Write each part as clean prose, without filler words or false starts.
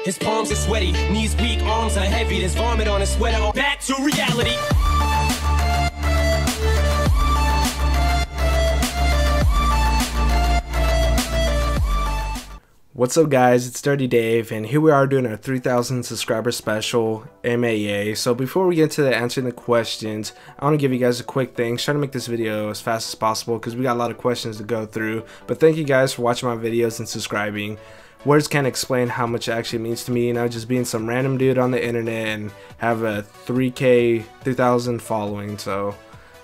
His palms are sweaty, knees weak, arms are heavy. There's vomit on his sweater. Back to reality. What's up guys, it's Dirty Dave, and here we are doing our 3,000 subscriber special, A.M.A. So before we get to answering the questions, I want to give you guys a quick thing. Trying to make this video as fast as possible because we got a lot of questions to go through. But thank you guys for watching my videos and subscribing. Words can't explain how much it actually means to me, you know, just being some random dude on the internet and have a 3,000 following, so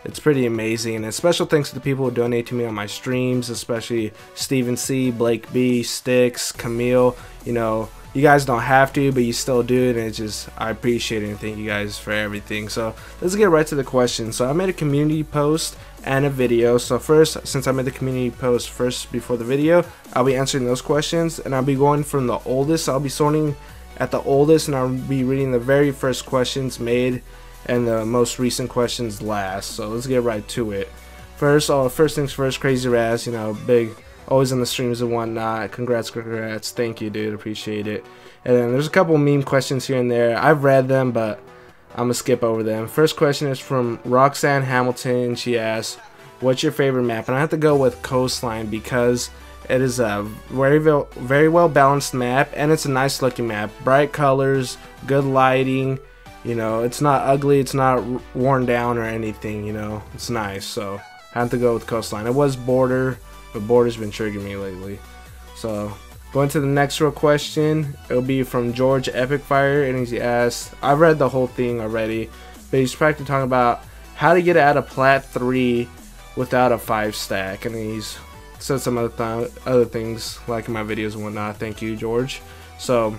it's pretty amazing. And a special thanks to the people who donate to me on my streams, especially Steven C, Blake B, Sticks, Camille. You know, you guys don't have to, but you still do, and it's just, I appreciate it and thank you guys for everything. So let's get right to the question. So I made a community post and a video. So first, since I made the community post first before the video, I'll be answering those questions, and I'll be going from the oldest. I'll be sorting at the oldest, and I'll be reading the very first questions made and the most recent questions last. So let's get right to it. First things first, Crazy Raz, you know, big, always in the streams and whatnot. Congrats, thank you, dude, appreciate it. And then there's a couple meme questions here and there. I've read them, but I'm gonna skip over them. First question is from Roxanne Hamilton. She asks, what's your favorite map? And I have to go with Coastline because it is a very well balanced map, and it's a nice looking map. Bright colors, good lighting. You know, it's not ugly, it's not worn down or anything, you know, it's nice. So I have to go with Coastline. It was Border, but Border's been triggering me lately. So going to the next real question, it'll be from George Epic Fire, and he asked, I've read the whole thing already, but he's practically talking about how to get out of Plat 3 without a 5 stack, and he's said some other things like in my videos and whatnot. Thank you, George. So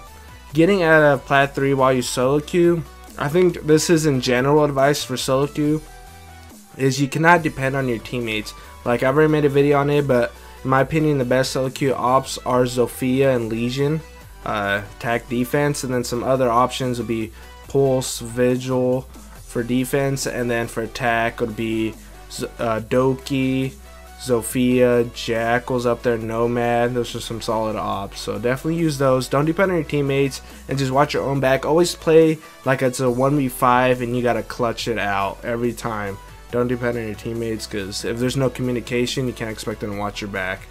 getting out of Plat 3 while you solo queue, I think this is in general advice for solo queue, is you cannot depend on your teammates. Like, I've already made a video on it, but in my opinion the best solo queue ops are Zofia and Legion, attack defense, and then some other options would be Pulse, Vigil for defense, and then for attack would be Doki, Zofia, Jackal's up there, Nomad. Those are some solid ops, so definitely use those. Don't depend on your teammates and just watch your own back. Always play like it's a 1v5 and you gotta clutch it out every time. Don't depend on your teammates, because if there's no communication, you can't expect them to watch your back.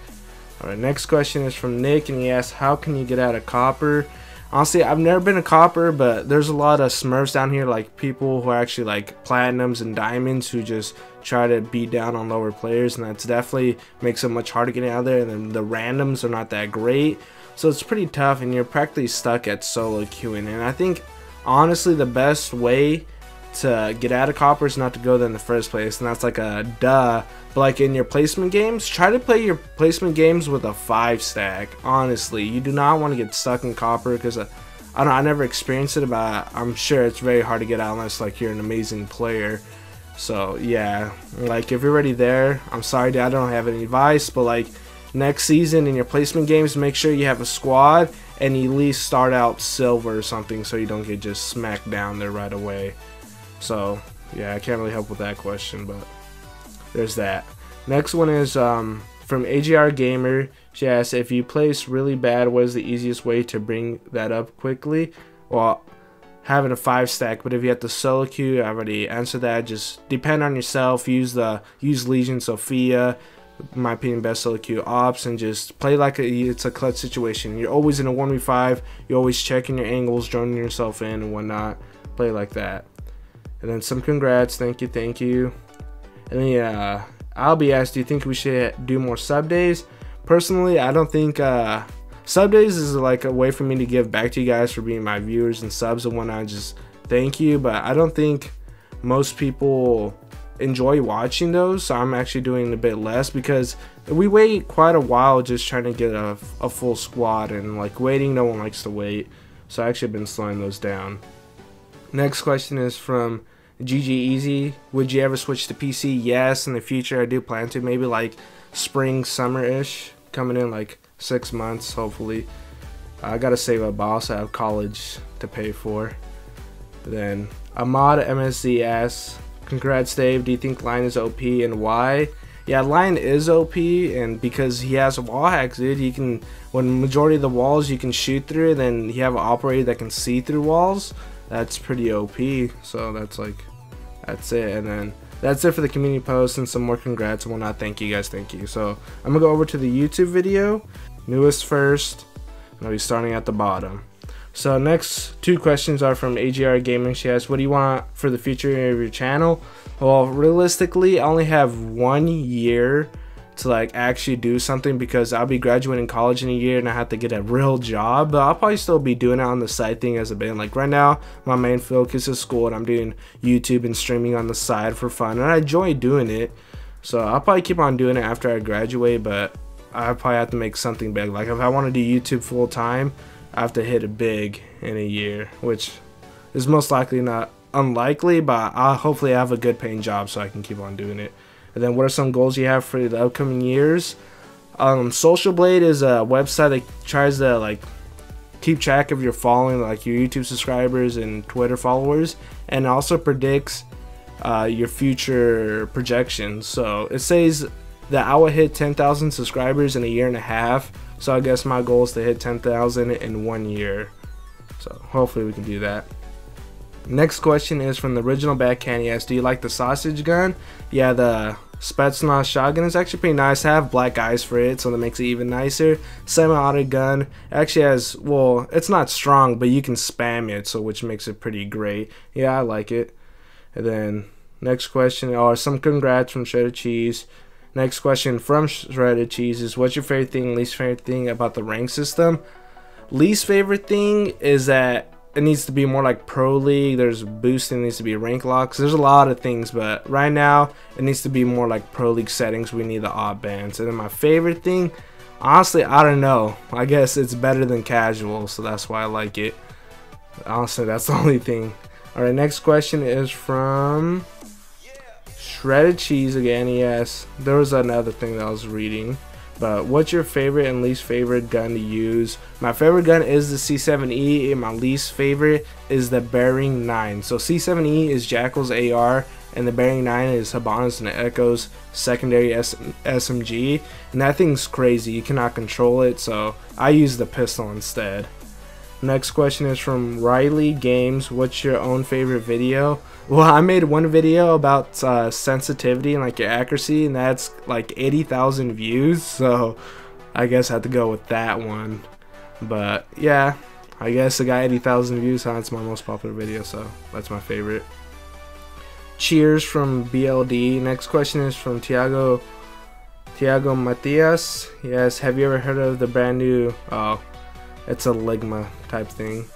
Alright, next question is from Nick, and he asks, how can you get out of Copper? Honestly, I've never been a Copper, but there's a lot of smurfs down here, like people who are actually like platinums and diamonds who just try to beat down on lower players, and that's definitely makes it much harder getting out there. And then the randoms are not that great, so it's pretty tough, and you're practically stuck at solo queuing. And I think honestly the best way to get out of Copper is not to go there in the first place, and that's like a duh. But like in your placement games, try to play your placement games with a 5 stack. Honestly, you do not want to get stuck in Copper, because I don't know, I never experienced it, but I'm sure it's very hard to get out unless like you're an amazing player. So yeah, like if you're already there, I'm sorry dude, I don't have any advice, but like next season in your placement games, make sure you have a squad and you at least start out silver or something, so you don't get just smacked down there right away. So yeah, I can't really help with that question, but there's that. Next one is from AGR Gamer. She asks, if you place really bad, what is the easiest way to bring that up quickly? Well, having a 5 stack, but if you have to solo queue, I already answered that. Just depend on yourself. Use Legion, Sophia, in my opinion, best solo queue ops, and just play like it's a clutch situation. You're always in a 1v5. You're always checking your angles, joining yourself in and whatnot. Play like that. And then some congrats, thank you. And then yeah, I'll be asked, do you think we should do more sub days? Personally, I don't think sub days is like a way for me to give back to you guys for being my viewers and subs and whatnot. Just thank you, but I don't think most people enjoy watching those, so I'm actually doing a bit less, because we wait quite a while just trying to get a full squad, and like waiting, no one likes to wait, so I actually been slowing those down. Next question is from GG Easy. Would you ever switch to PC? Yes, in the future I do plan to, maybe like spring, summer-ish, coming in like 6 months hopefully. I gotta save up, but I also have college to pay for. Then A.M.A MSZ asks, congrats Dave, do you think line is OP and why? Yeah, Lion is OP, and because he has wall hacks, dude, he can, when majority of the walls you can shoot through, then you have an operator that can see through walls. That's pretty OP. So that's like, that's it. And then that's it for the community post and some more congrats and whatnot. Thank you guys, thank you. So I'm gonna go over to the YouTube video, newest first, and I'll be starting at the bottom. So next two questions are from AGR Gaming. She asks, what do you want for the future of your channel? Well, realistically, I only have 1 year to like actually do something, because I'll be graduating college in a year and I have to get a real job. But I'll probably still be doing it on the side thing as a bit. Like right now, my main focus is school, and I'm doing YouTube and streaming on the side for fun, and I enjoy doing it. So I'll probably keep on doing it after I graduate, but I probably have to make something big. Like if I want to do YouTube full time, I have to hit it big in a year, which is most likely not unlikely, but I'll hopefully have a good paying job so I can keep on doing it. And then what are some goals you have for the upcoming years? Social Blade is a website that tries to like keep track of your following, like your YouTube subscribers and Twitter followers, and also predicts your future projections. So it says that I will hit 10,000 subscribers in a year and a half. So I guess my goal is to hit 10,000 in 1 year. So hopefully we can do that. Next question is from the original Bad Candy. Asks, do you like the sausage gun? Yeah, the Spetsnaz shotgun is actually pretty nice. I have black eyes for it, so that makes it even nicer. Semi-auto gun actually has, well, it's not strong, but you can spam it, so which makes it pretty great. Yeah, I like it. And then next question, some congrats from Shredded Cheese. Next question from Shredded Cheese is, what's your favorite thing, least favorite thing about the rank system? Least favorite thing is that it needs to be more like Pro League. There's boosting, needs to be rank locks. There's a lot of things, but right now it needs to be more like Pro League settings. We need the odd bands. And then my favorite thing, honestly, I don't know. I guess it's better than casual, so that's why I like it. Honestly, that's the only thing. Alright, next question is from Shredded Cheese again. Yes, there was another thing that I was reading. But what's your favorite and least favorite gun to use? My favorite gun is the C7E, and my least favorite is the Bearing 9. So C7E is Jackal's AR, and the Bearing 9 is Hibana's and Echo's secondary SMG. And that thing's crazy. You cannot control it, so I use the pistol instead. Next question is from Riley Games. What's your own favorite video? Well, I made one video about sensitivity and like your accuracy, and that's like 80,000 views, so I guess I had to go with that one. But yeah, I guess it got 80,000 views, so that's my most popular video, so that's my favorite. Cheers from BLD. Next question is from Tiago Matias. Yes, have you ever heard of the brand new, it's a Ligma type thing.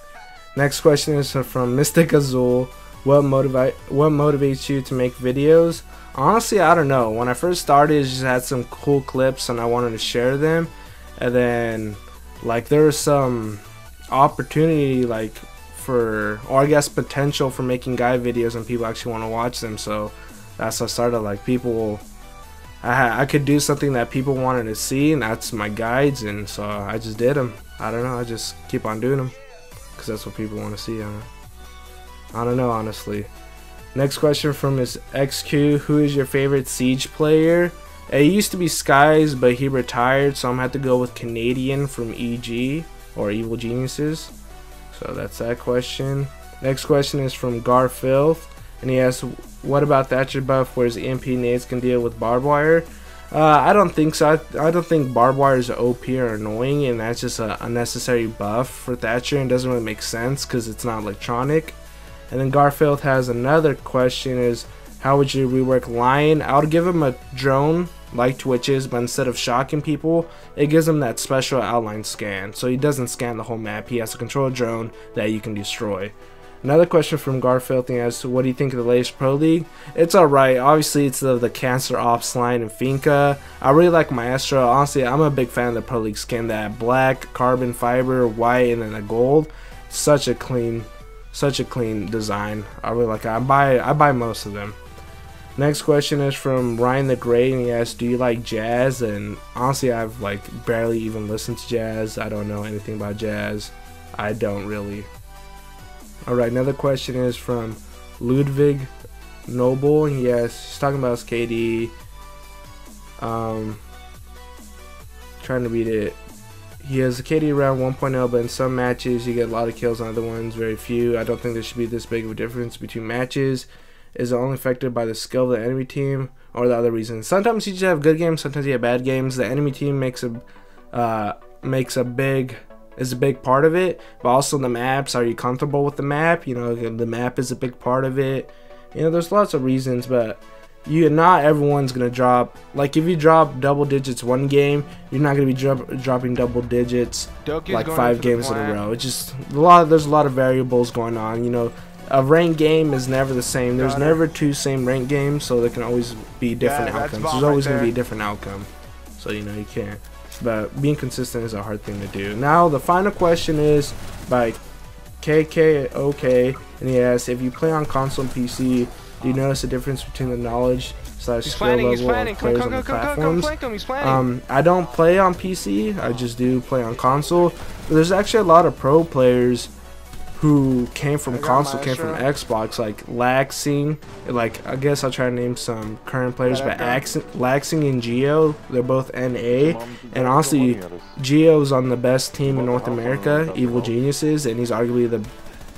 Next question is from Mystic Azul. What motivates you to make videos? Honestly, I don't know. When I first started, I just had some cool clips and I wanted to share them. And then like there was some opportunity like for, or I guess potential for making guide videos, and people actually want to watch them. So that's how I started. Like people, I could do something that people wanted to see, and that's my guides, and so I just did them. I don't know, I just keep on doing them because that's what people want to see. I don't know, honestly. Next question from Miss XQ. Who is your favorite Siege player? It used to be Skies, but he retired, so I'm gonna have to go with Canadian from EG, or Evil Geniuses. So that's that question. Next question is from Garfilth, and he asks, what about Thatcher buff where his EMP nades can deal with barbed wire? I don't think so. I don't think barbed wire is OP or annoying, and that's just an unnecessary buff for Thatcher, and doesn't really make sense because it's not electronic. And then Garfield has another question, is how would you rework Lion? I would give him a drone like Twitch's, but instead of shocking people, it gives him that special outline scan, so he doesn't scan the whole map. He has to control a drone that you can destroy. Another question from Garfield asks, what do you think of the latest Pro League? It's alright. Obviously, it's the Cancer Ops line and Finca. I really like Maestro. Honestly, I'm a big fan of the Pro League skin. That black, carbon fiber, white, and then the gold. Such a clean design. I really like it. I buy most of them. Next question is from Ryan the Great, and he asks, do you like jazz? And honestly, I've like barely even listened to jazz. I don't know anything about jazz. I don't really. Alright, another question is from Ludwig Noble. Yes, he's talking about his KD. Trying to beat it. He has a KD around 1.0, but in some matches you get a lot of kills, on other ones very few. I don't think there should be this big of a difference between matches. Is it only affected by the skill of the enemy team or the other reasons? Sometimes you just have good games, sometimes you have bad games. The enemy team is a big part of it, but also the maps. Are you comfortable with the map? You know, the map is a big part of it. You know, there's lots of reasons, but not everyone's gonna drop. Like if you drop double digits one game, you're not gonna be dropping double digits like 5 games in a row. It's just there's a lot of variables going on. You know, a ranked game is never the same. There's never 2 same ranked games, so there can always be different outcomes. There's always gonna be a different outcome. So you know, you can't. But being consistent is a hard thing to do. Now the final question is by KKOK, and he asks, if you play on console and PC, do you notice a difference between the knowledge / skill level of players on the platforms? I don't play on PC, I just do play on console. But there's actually a lot of pro players who came from console, came from Xbox, like Laxing. Like, I guess I'll try to name some current players, but Laxing and Geo, they're both NA. And honestly, Geo's on the best team in North America, Evil Geniuses, and he's arguably the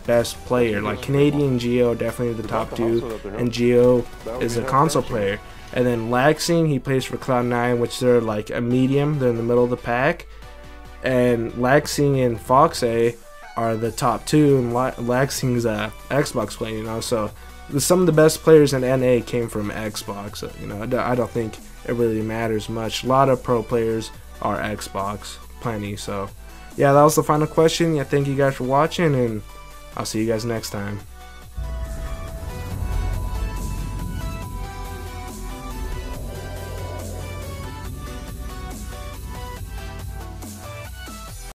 best player. Like Canadian Geo are definitely the top 2, and Geo is a console player. And then Laxing, he plays for Cloud9, which they're like a medium, they're in the middle of the pack. And Laxing and Foxay are the top 2, and Laxing's a Xbox player, you know. So some of the best players in NA came from Xbox. So, you know, I don't think it really matters much. A lot of pro players are Xbox, plenty. So yeah, that was the final question. Yeah, thank you guys for watching, and I'll see you guys next time.